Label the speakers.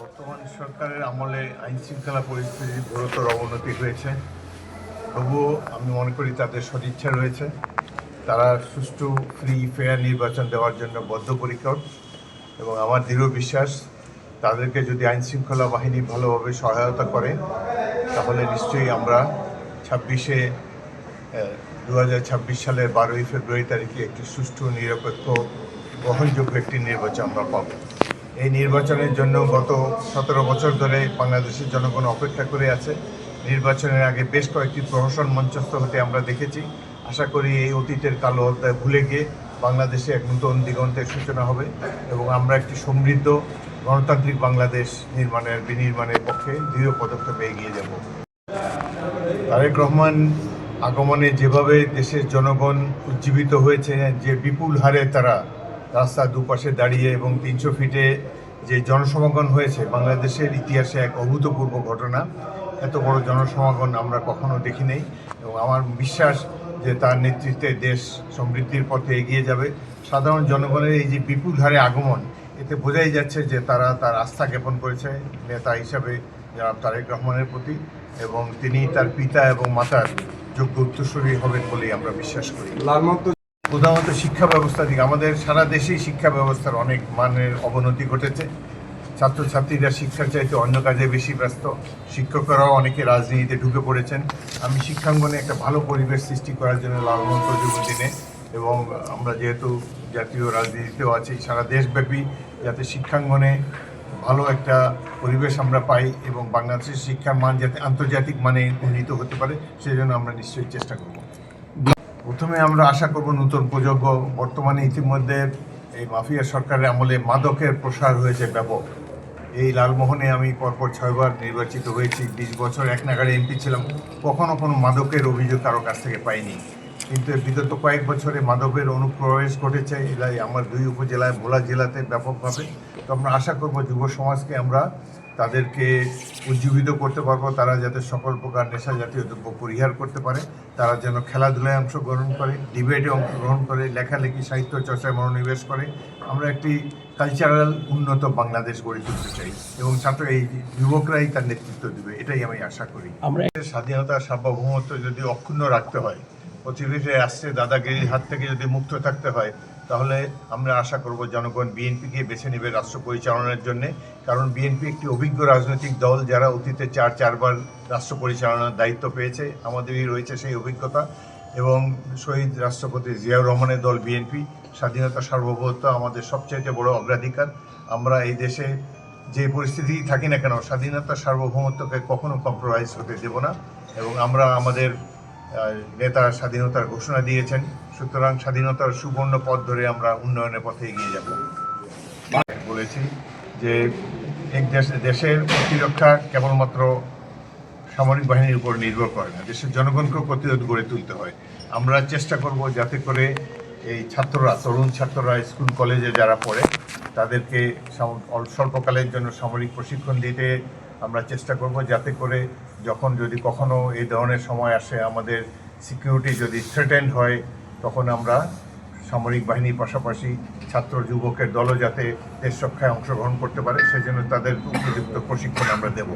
Speaker 1: বর্তমান সরকারের আমলে আইন শৃঙ্খলা পরিস্থিতির গুরুতর অবনতি হয়েছে। তবুও আমি মনে করি তাদের সদিচ্ছা রয়েছে। তারা সুষ্ঠু ফ্রি ফেয়ার নির্বাচন দেওয়ার জন্য বদ্ধপরিকর এবং আমার দৃঢ় বিশ্বাস তাদেরকে যদি আইন শৃঙ্খলা বাহিনী ভালোভাবে সহায়তা করে তাহলে নিশ্চয়ই আমরা 2026 সালের 12ই ফেব্রুয়ারি তারিখে একটি সুষ্ঠু নিরপেক্ষ গ্রহণযোগ্য একটি নির্বাচন আমরা পাব। এই নির্বাচনের জন্য গত 17 বছর ধরে বাংলাদেশের জনগণ অপেক্ষা করে আছে। নির্বাচনের আগে বেশ কয়েকটি প্রহসন মঞ্চস্থ হতে আমরা দেখেছি। আশা করি এই অতীতের কালো অধ্যায় ভুলে গিয়ে বাংলাদেশে এক নতুন দিগন্তের সূচনা হবে এবং আমরা একটি সমৃদ্ধ গণতান্ত্রিক বাংলাদেশ বিনির্মাণের পক্ষে দৃঢ় পদক্ষেপে এগিয়ে যাব। তারেক রহমান আগমনে যেভাবে দেশের জনগণ উজ্জীবিত হয়েছে, যে বিপুল হারে তারা রাস্তার দুপাশে দাঁড়িয়ে এবং 300 ফিটে যে জনসমাগম হয়েছে, বাংলাদেশের ইতিহাসে এক অভূতপূর্ব ঘটনা। এত বড় জনসমাগম আমরা কখনো দেখি নাই এবং আমার বিশ্বাস যে তার নেতৃত্বে দেশ সমৃদ্ধির পথে এগিয়ে যাবে। সাধারণ জনগণের এই যে বিপুল হারে আগমন, এতে বোঝাই যাচ্ছে যে তারা তার আস্থা জ্ঞাপন করেছে নেতা হিসাবে জনাব তারেক রহমানের প্রতি এবং তিনি তার পিতা এবং মাতার যোগ্য উত্তরসূরি হবেন বলেই আমরা বিশ্বাস করি। প্রধানত শিক্ষা ব্যবস্থা দিকে আমাদের সারা দেশেই শিক্ষা ব্যবস্থার অনেক মানের অবনতি ঘটেছে। ছাত্রছাত্রীরা শিক্ষার চাইতে অন্য কাজে বেশি ব্যস্ত, শিক্ষকরাও অনেকে রাজনীতিতে ঢুকে পড়েছেন। আমি শিক্ষাঙ্গনে একটা ভালো পরিবেশ সৃষ্টি করার জন্য লালমন্ত যুব দিনে এবং আমরা যেহেতু জাতীয় রাজনীতিতেও আছি, সারা দেশব্যাপী যাতে শিক্ষাঙ্গনে ভালো একটা পরিবেশ আমরা পাই এবং বাংলাদেশের শিক্ষার মান যাতে আন্তর্জাতিক মানে উন্নীত হতে পারে, সেই জন্য আমরা নিশ্চয়ই চেষ্টা করব। প্রথমে আমরা আশা করব নতুন প্রজন্ম। বর্তমানে ইতিমধ্যে এই মাফিয়া সরকারের আমলে মাদকের প্রসার হয়েছে ব্যাপক। এই লালমোহনে আমি পরপর 6 বার নির্বাচিত হয়েছি, 20 বছর এক নাগাড়ে এমপি ছিলাম, কখনো কোনো মাদকের অভিযোগ কারো কাছ থেকে পাইনি। কিন্তু বিগত কয়েক বছরে মাদকের অনুপ্রবেশ ঘটেছে আমার 2 উপজেলায়, ভোলা জেলাতে ব্যাপকভাবে। তো আমরা আশা করব যুব সমাজকে আমরা তাদেরকে উজ্জীবিত করতে পারবো, তারা যাতে সকল প্রকার নেশা জাতীয় দ্রব্য পরিহার করতে পারে, তারা যেন খেলাধুলায় অংশগ্রহণ করে, ডিবেটে অংশগ্রহণ করে, লেখালেখি সাহিত্য চর্চায় মনোনিবেশ করে। আমরা একটি কালচারাল উন্নত বাংলাদেশ গড়ে তুলতে চাই এবং এই যুবকরাই তার নেতৃত্ব দেবে, এটাই আমি আশা করি। আমরা স্বাধীনতা সার্বভৌমত্ব যদি অক্ষুণ্ণ রাখতে হয়, প্রতিবেশী রাষ্ট্রে দাদাগিরির হাত থেকে যদি মুক্ত থাকতে হয়, তাহলে আমরা আশা করব জনগণ বিএনপিকে বেছে নেবে রাষ্ট্র পরিচালনার জন্যে। কারণ বিএনপি একটি অভিজ্ঞ রাজনৈতিক দল, যারা অতীতে 4বার রাষ্ট্র পরিচালনার দায়িত্ব পেয়েছে। আমাদেরই রয়েছে সেই অভিজ্ঞতা এবং শহীদ রাষ্ট্রপতি জিয়াউর রহমানের দল বিএনপি। স্বাধীনতা সার্বভৌমত্ব আমাদের সবচাইতে বড় অগ্রাধিকার। আমরা এই দেশে যে পরিস্থিতি থাকি না কেন, স্বাধীনতা সার্বভৌমত্বকে কখনো কম্প্রোমাইজ হতে দেব না এবং আমরা আমাদের নেতা স্বাধীনতার ঘোষণা দিয়েছেন। সুতরাং স্বাধীনতার সুবর্ণ পথ ধরে আমরা উন্নয়নের পথে এগিয়ে যাব। বলেছি যে এক দেশের প্রতিরক্ষা কেবলমাত্র সামরিক বাহিনীর উপর নির্ভর করে না, দেশের জনগণকেও প্রতিরোধ গড়ে তুলতে হয়। আমরা চেষ্টা করব যাতে করে এই তরুণ ছাত্ররা স্কুল কলেজে যারা পড়ে তাদেরকে স্বল্পকালের জন্য সামরিক প্রশিক্ষণ দিতে আমরা চেষ্টা করব, যাতে করে যদি কখনো এই ধরনের সময় আসে, আমাদের সিকিউরিটি যদি থ্রেটেন্ড হয়, তখন আমরা সামরিক বাহিনীর পাশাপাশি ছাত্র যুবকের দলও যাতে দেশ রক্ষায় অংশগ্রহণ করতে পারে, সেজন্য তাদের উপযুক্ত প্রশিক্ষণ আমরা দেব।